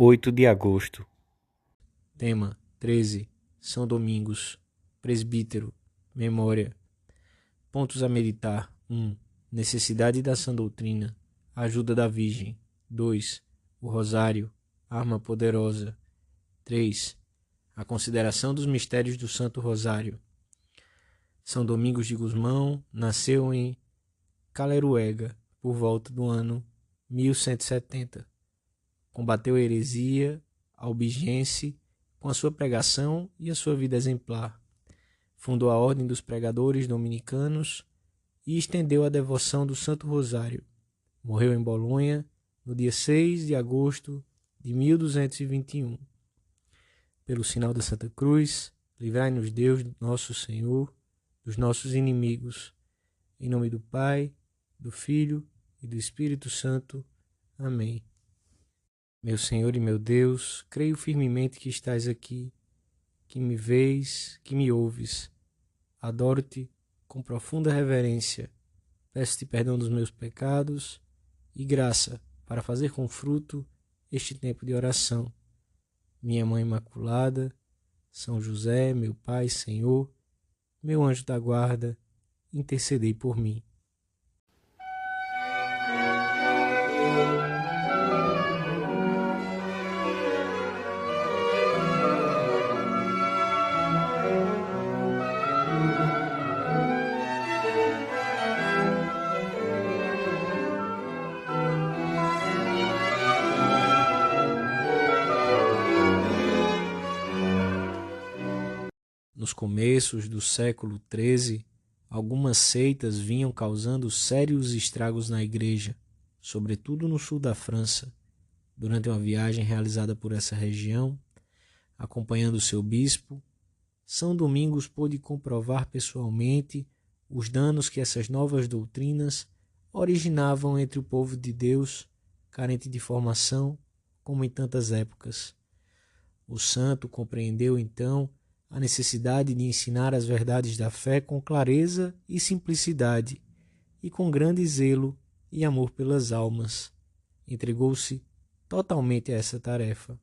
8 de agosto. Tema 13. São Domingos. Presbítero. Memória. Pontos a meditar. 1. Necessidade da sã doutrina. Ajuda da Virgem. 2. O Rosário. Arma poderosa. 3. A consideração dos mistérios do Santo Rosário. São Domingos de Gusmão nasceu em Caleruega, por volta do ano 1170. Combateu a heresia albigense com a sua pregação e a sua vida exemplar. Fundou a Ordem dos Pregadores Dominicanos e estendeu a devoção do Santo Rosário. Morreu em Bolonha no dia 6 de agosto de 1221. Pelo sinal da Santa Cruz, livrai-nos Deus, nosso Senhor, dos nossos inimigos. Em nome do Pai, do Filho e do Espírito Santo. Amém. Meu Senhor e meu Deus, creio firmemente que estás aqui, que me vês, que me ouves. Adoro-te com profunda reverência. Peço-te perdão dos meus pecados e graça para fazer com fruto este tempo de oração. Minha Mãe Imaculada, São José, meu Pai, Senhor, meu anjo da guarda, intercedei por mim. Nos começos do século XIII, algumas seitas vinham causando sérios estragos na igreja, sobretudo no sul da França. Durante uma viagem realizada por essa região, acompanhando seu bispo, São Domingos pôde comprovar pessoalmente os danos que essas novas doutrinas originavam entre o povo de Deus, carente de formação, como em tantas épocas. O santo compreendeu então a necessidade de ensinar as verdades da fé com clareza e simplicidade, e com grande zelo e amor pelas almas. Entregou-se totalmente a essa tarefa.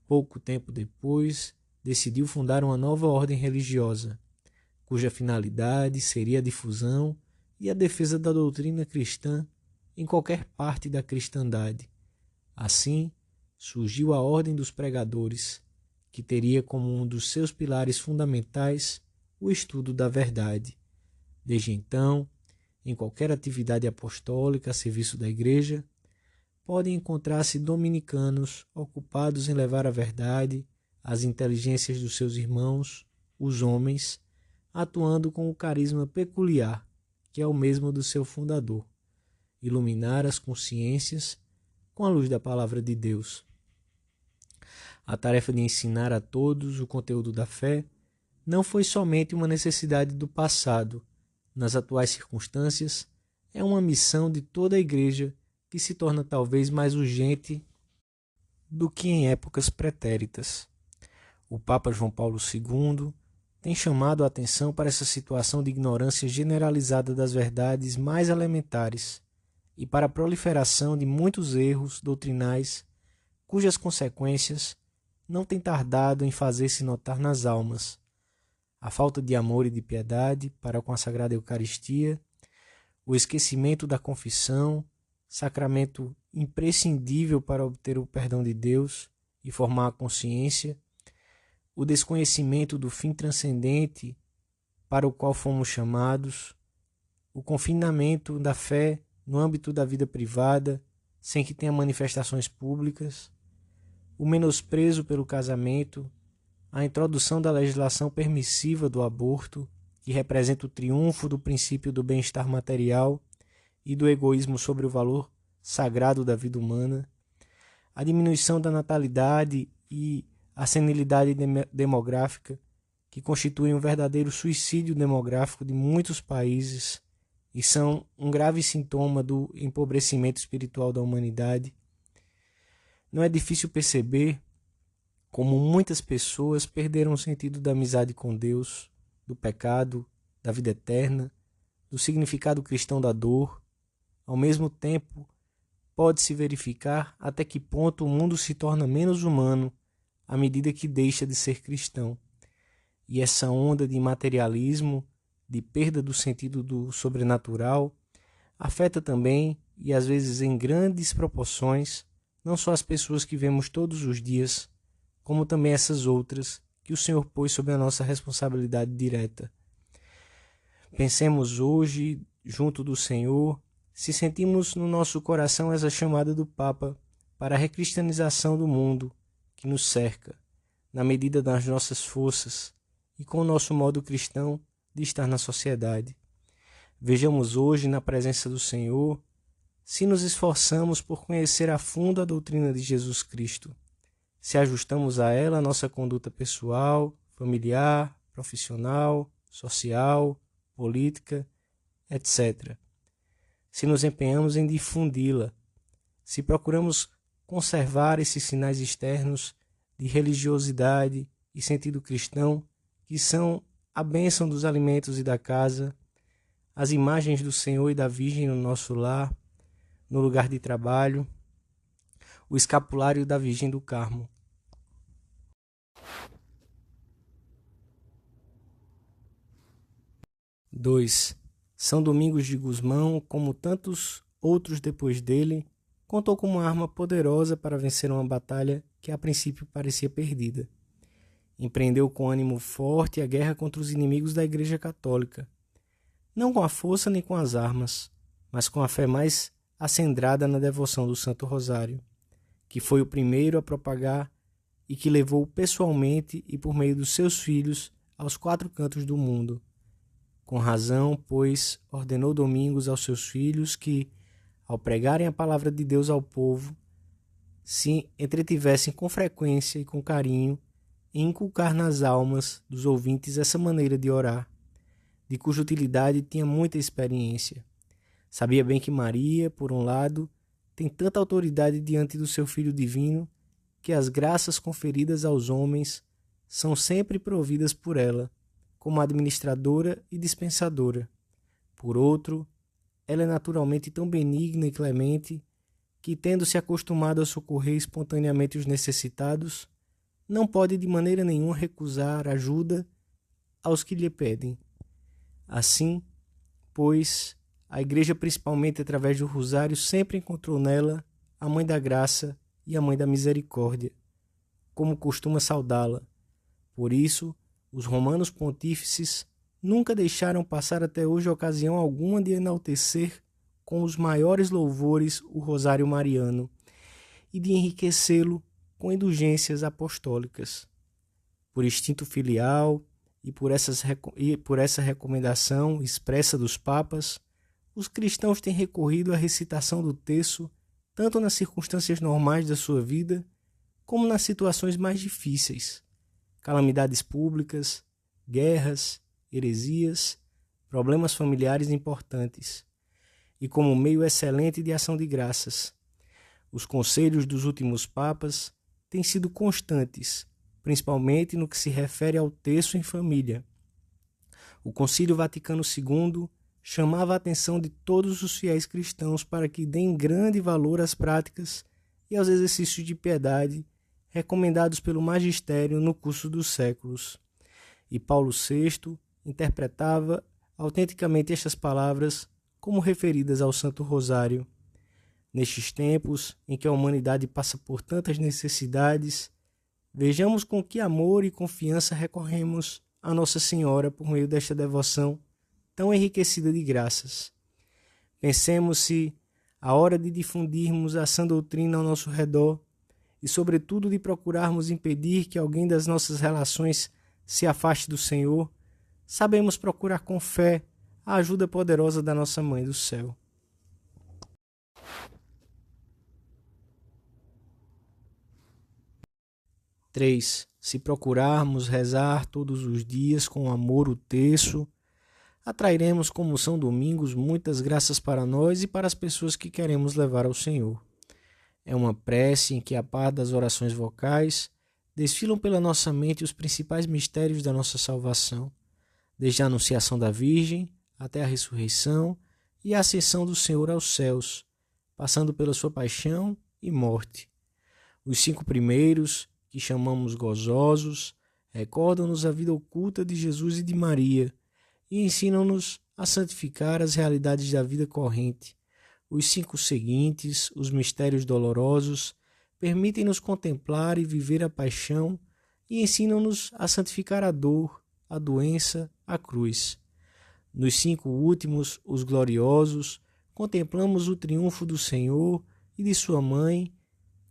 Pouco tempo depois, decidiu fundar uma nova ordem religiosa, cuja finalidade seria a difusão e a defesa da doutrina cristã em qualquer parte da cristandade. Assim, surgiu a Ordem dos Pregadores, que teria como um dos seus pilares fundamentais o estudo da verdade. Desde então, em qualquer atividade apostólica a serviço da Igreja, podem encontrar-se dominicanos ocupados em levar a verdade às inteligências dos seus irmãos, os homens, atuando com o carisma peculiar, que é o mesmo do seu fundador, iluminar as consciências com a luz da Palavra de Deus. A tarefa de ensinar a todos o conteúdo da fé não foi somente uma necessidade do passado. Nas atuais circunstâncias, é uma missão de toda a Igreja que se torna talvez mais urgente do que em épocas pretéritas. O Papa João Paulo II tem chamado a atenção para essa situação de ignorância generalizada das verdades mais elementares e para a proliferação de muitos erros doutrinais cujas consequências não têm tardado em fazer-se notar nas almas. A falta de amor e de piedade para com a Sagrada Eucaristia, o esquecimento da confissão, sacramento imprescindível para obter o perdão de Deus e formar a consciência, o desconhecimento do fim transcendente para o qual fomos chamados, o confinamento da fé no âmbito da vida privada, sem que tenha manifestações públicas, o menosprezo pelo casamento, a introdução da legislação permissiva do aborto, que representa o triunfo do princípio do bem-estar material e do egoísmo sobre o valor sagrado da vida humana, a diminuição da natalidade e a senilidade demográfica, que constituem um verdadeiro suicídio demográfico de muitos países e são um grave sintoma do empobrecimento espiritual da humanidade. Não é difícil perceber como muitas pessoas perderam o sentido da amizade com Deus, do pecado, da vida eterna, do significado cristão da dor. Ao mesmo tempo, pode-se verificar até que ponto o mundo se torna menos humano à medida que deixa de ser cristão. E essa onda de materialismo, de perda do sentido do sobrenatural, afeta também, e às vezes em grandes proporções, não só as pessoas que vemos todos os dias, como também essas outras que o Senhor pôs sob a nossa responsabilidade direta. Pensemos hoje, junto do Senhor, se sentimos no nosso coração essa chamada do Papa para a recristianização do mundo que nos cerca, na medida das nossas forças e com o nosso modo cristão de estar na sociedade. Vejamos hoje, na presença do Senhor, se nos esforçamos por conhecer a fundo a doutrina de Jesus Cristo, se ajustamos a ela a nossa conduta pessoal, familiar, profissional, social, política, etc. Se nos empenhamos em difundi-la, se procuramos conservar esses sinais externos de religiosidade e sentido cristão, que são a bênção dos alimentos e da casa, as imagens do Senhor e da Virgem no nosso lar, no lugar de trabalho, o escapulário da Virgem do Carmo. Dois. São Domingos de Gusmão, como tantos outros depois dele, contou com uma arma poderosa para vencer uma batalha que a princípio parecia perdida. Empreendeu com ânimo forte a guerra contra os inimigos da Igreja Católica, não com a força nem com as armas, mas com a fé mais acendrada na devoção do Santo Rosário, que foi o primeiro a propagar e que levou pessoalmente e por meio dos seus filhos aos 4 cantos do mundo. Com razão, pois, ordenou Domingos aos seus filhos que, ao pregarem a palavra de Deus ao povo, se entretivessem com frequência e com carinho em inculcar nas almas dos ouvintes essa maneira de orar, de cuja utilidade tinha muita experiência. Sabia bem que Maria, por um lado, tem tanta autoridade diante do seu Filho Divino que as graças conferidas aos homens são sempre providas por ela, como administradora e dispensadora. Por outro, ela é naturalmente tão benigna e clemente que, tendo-se acostumado a socorrer espontaneamente os necessitados, não pode de maneira nenhuma recusar ajuda aos que lhe pedem. Assim, pois, a Igreja, principalmente através do Rosário, sempre encontrou nela a Mãe da Graça e a Mãe da Misericórdia, como costuma saudá-la. Por isso, os romanos pontífices nunca deixaram passar até hoje ocasião alguma de enaltecer com os maiores louvores o Rosário Mariano e de enriquecê-lo com indulgências apostólicas. Por instinto filial e por essa recomendação expressa dos papas, os cristãos têm recorrido à recitação do terço tanto nas circunstâncias normais da sua vida como nas situações mais difíceis, calamidades públicas, guerras, heresias, problemas familiares importantes, e como meio excelente de ação de graças. Os conselhos dos últimos papas têm sido constantes, principalmente no que se refere ao terço em família. O Concílio Vaticano II chamava a atenção de todos os fiéis cristãos para que deem grande valor às práticas e aos exercícios de piedade recomendados pelo magistério no curso dos séculos. E Paulo VI interpretava autenticamente estas palavras como referidas ao Santo Rosário. Nestes tempos em que a humanidade passa por tantas necessidades, vejamos com que amor e confiança recorremos a Nossa Senhora por meio desta devoção tão enriquecida de graças. Pensemos se, à hora de difundirmos a sã doutrina ao nosso redor, e sobretudo de procurarmos impedir que alguém das nossas relações se afaste do Senhor, sabemos procurar com fé a ajuda poderosa da nossa Mãe do Céu. 3. Se procurarmos rezar todos os dias com amor o terço, atrairemos, como São Domingos, muitas graças para nós e para as pessoas que queremos levar ao Senhor. É uma prece em que, a par das orações vocais, desfilam pela nossa mente os principais mistérios da nossa salvação, desde a anunciação da Virgem até a ressurreição e a ascensão do Senhor aos céus, passando pela sua paixão e morte. Os 5 primeiros, que chamamos gozosos, recordam-nos a vida oculta de Jesus e de Maria e ensinam-nos a santificar as realidades da vida corrente. Os 5 seguintes, os mistérios dolorosos, permitem-nos contemplar e viver a paixão e ensinam-nos a santificar a dor, a doença, a cruz. Nos 5 últimos, os gloriosos, contemplamos o triunfo do Senhor e de sua mãe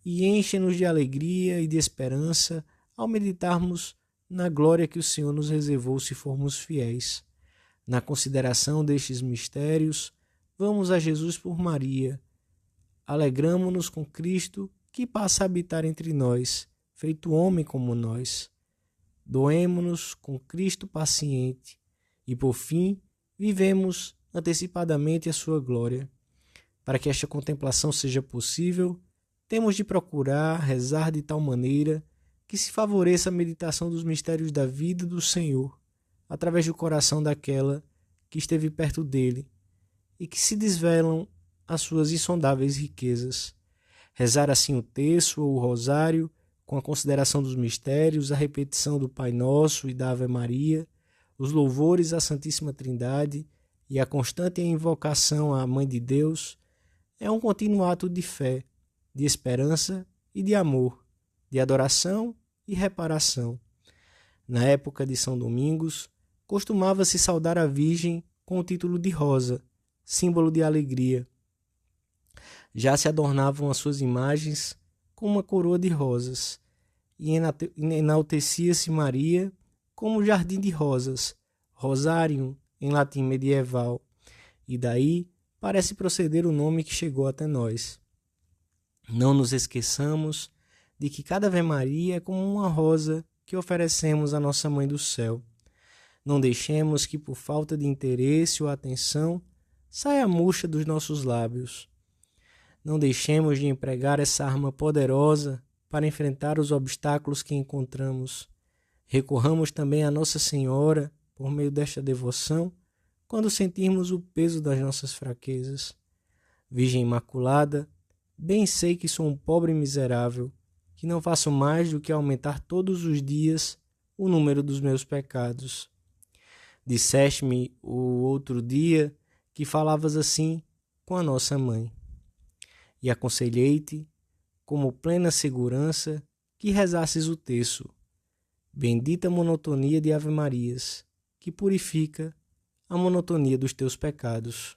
e enchem-nos de alegria e de esperança ao meditarmos na glória que o Senhor nos reservou se formos fiéis. Na consideração destes mistérios, vamos a Jesus por Maria. Alegramo-nos com Cristo, que passa a habitar entre nós, feito homem como nós. Doemo-nos com Cristo paciente e, por fim, vivemos antecipadamente a sua glória. Para que esta contemplação seja possível, temos de procurar rezar de tal maneira que se favoreça a meditação dos mistérios da vida do Senhor, através do coração daquela que esteve perto dele, e que se desvelam as suas insondáveis riquezas. Rezar assim o terço ou o rosário, com a consideração dos mistérios, a repetição do Pai Nosso e da Ave Maria, os louvores à Santíssima Trindade e a constante invocação à Mãe de Deus, é um contínuo ato de fé, de esperança e de amor, de adoração e reparação. Na época de São Domingos, costumava-se saudar a Virgem com o título de Rosa, símbolo de alegria. Já se adornavam as suas imagens com uma coroa de rosas, e enaltecia-se Maria como jardim de rosas, rosarium em latim medieval, e daí parece proceder o nome que chegou até nós. Não nos esqueçamos de que cada Ave Maria é como uma rosa que oferecemos à nossa Mãe do Céu. Não deixemos que, por falta de interesse ou atenção, saia murcha dos nossos lábios. Não deixemos de empregar essa arma poderosa para enfrentar os obstáculos que encontramos. Recorramos também a Nossa Senhora, por meio desta devoção, quando sentirmos o peso das nossas fraquezas. Virgem Imaculada, bem sei que sou um pobre miserável, que não faço mais do que aumentar todos os dias o número dos meus pecados. Disseste-me o outro dia que falavas assim com a nossa mãe. E aconselhei-te, como plena segurança, que rezasses o terço. Bendita monotonia de Ave-Marias, que purifica a monotonia dos teus pecados.